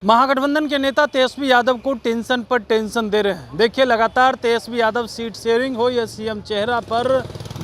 महागठबंधन के नेता तेजस्वी यादव को टेंशन पर टेंशन दे रहे हैं। देखिए, लगातार तेजस्वी यादव सीट शेयरिंग हो या सीएम चेहरा पर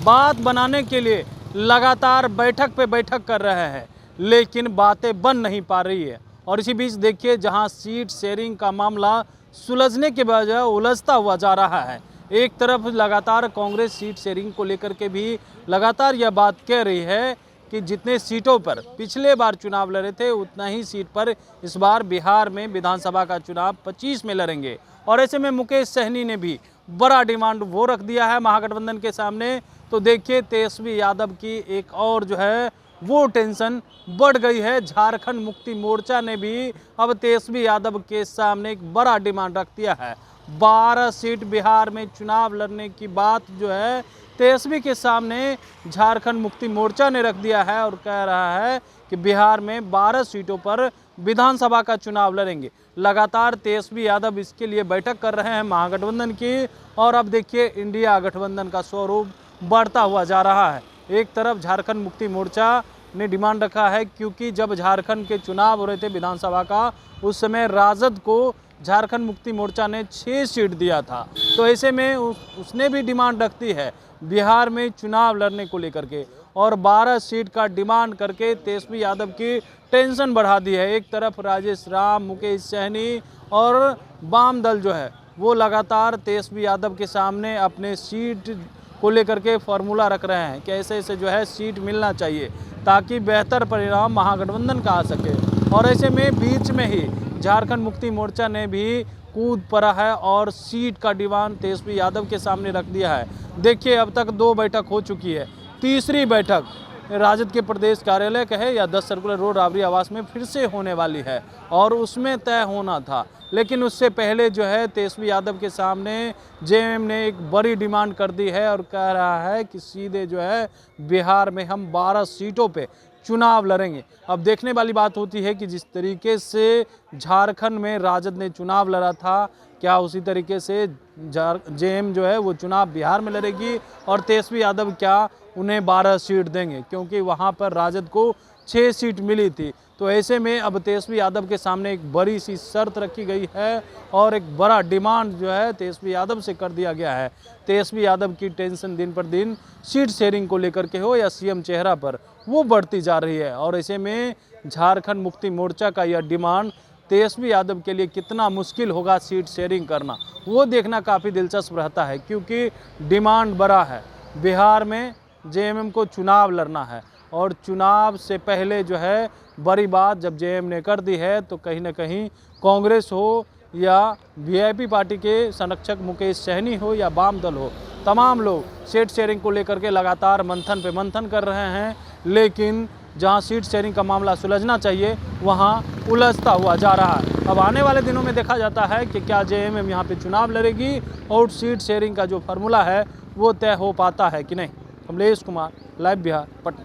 बात बनाने के लिए लगातार बैठक पे बैठक कर रहे हैं, लेकिन बातें बन नहीं पा रही है। और इसी बीच देखिए, जहां सीट शेयरिंग का मामला सुलझने के बजाय उलझता हुआ जा रहा है। एक तरफ लगातार कांग्रेस सीट शेयरिंग को लेकर के भी लगातार यह बात कह रही है कि जितने सीटों पर पिछले बार चुनाव लड़े थे, उतना ही सीट पर इस बार बिहार में विधानसभा का चुनाव 25 में लड़ेंगे। और ऐसे में मुकेश सहनी ने भी बड़ा डिमांड वो रख दिया है महागठबंधन के सामने। तो देखिए, तेजस्वी यादव की एक और जो है वो टेंशन बढ़ गई है। झारखंड मुक्ति मोर्चा ने भी अब तेजस्वी यादव के सामने एक बड़ा डिमांड रख दिया है। 12 सीट बिहार में चुनाव लड़ने की बात जो है तेजस्वी के सामने झारखंड मुक्ति मोर्चा ने रख दिया है और कह रहा है कि बिहार में 12 सीटों पर विधानसभा का चुनाव लड़ेंगे। लगातार तेजस्वी यादव इसके लिए बैठक कर रहे हैं महागठबंधन की। और अब देखिए, इंडिया गठबंधन का स्वरूप बढ़ता हुआ जा रहा है। एक तरफ झारखंड मुक्ति मोर्चा ने डिमांड रखा है, क्योंकि जब झारखंड के चुनाव हो रहे थे विधानसभा का, उस समय राजद को झारखंड मुक्ति मोर्चा ने 6 सीट दिया था। तो ऐसे में उसने भी डिमांड रखती है बिहार में चुनाव लड़ने को लेकर के, और 12 सीट का डिमांड करके तेजस्वी यादव की टेंशन बढ़ा दी है। एक तरफ राजेश राम, मुकेश सहनी और वाम दल जो है वो लगातार तेजस्वी यादव के सामने अपने सीट को लेकर के फॉर्मूला रख रहे हैं कि ऐसे ऐसे जो है सीट मिलना चाहिए ताकि बेहतर परिणाम महागठबंधन का आ सके। और ऐसे में बीच में ही झारखंड मुक्ति मोर्चा ने भी कूद पड़ा है और सीट का डिमांड तेजस्वी यादव के सामने रख दिया है। देखिए, अब तक 2 बैठक हो चुकी है। तीसरी बैठक राजद के प्रदेश कार्यालय का है या 10 सर्कुलर रोड राबरी आवास में फिर से होने वाली है, और उसमें तय होना था। लेकिन उससे पहले जो है तेजस्वी यादव के सामने जेएमएम ने एक बड़ी डिमांड कर दी है और कह रहा है कि सीधे जो है बिहार में हम 12 सीटों पे चुनाव लड़ेंगे। अब देखने वाली बात होती है कि जिस तरीके से झारखंड में राजद ने चुनाव लड़ा था, क्या उसी तरीके से जेएम जो है वो चुनाव बिहार में लड़ेगी, और तेजस्वी यादव क्या उन्हें 12 सीट देंगे, क्योंकि वहाँ पर राजद को 6 सीट मिली थी। तो ऐसे में अब तेजस्वी यादव के सामने एक बड़ी सी शर्त रखी गई है और एक बड़ा डिमांड जो है तेजस्वी यादव से कर दिया गया है। तेजस्वी यादव की टेंशन दिन पर दिन सीट शेयरिंग को लेकर के हो या सीएम चेहरा पर, वो बढ़ती जा रही है। और ऐसे में झारखंड मुक्ति मोर्चा का यह डिमांड तेजस्वी यादव के लिए कितना मुश्किल होगा सीट शेयरिंग करना, वो देखना काफ़ी दिलचस्प रहता है, क्योंकि डिमांड बड़ा है। बिहार में जेएमएम को चुनाव लड़ना है, और चुनाव से पहले जो है बड़ी बात जब जेएमएम ने कर दी है, तो कहीं ना कहीं कांग्रेस हो या वीआईपी पार्टी के संरक्षक मुकेश सहनी हो या वाम दल हो, तमाम लोग सीट शेयरिंग को लेकर के लगातार मंथन पे मंथन कर रहे हैं। लेकिन जहां सीट शेयरिंग का मामला सुलझना चाहिए, वहां उलझता हुआ जा रहा है। अब आने वाले दिनों में देखा जाता है कि क्या जेएमएम यहां पे चुनाव लड़ेगी और सीट शेयरिंग का जो फार्मूला है वो तय हो पाता है कि नहीं। कमलेश कुमार, लाइव बिहार, पटना।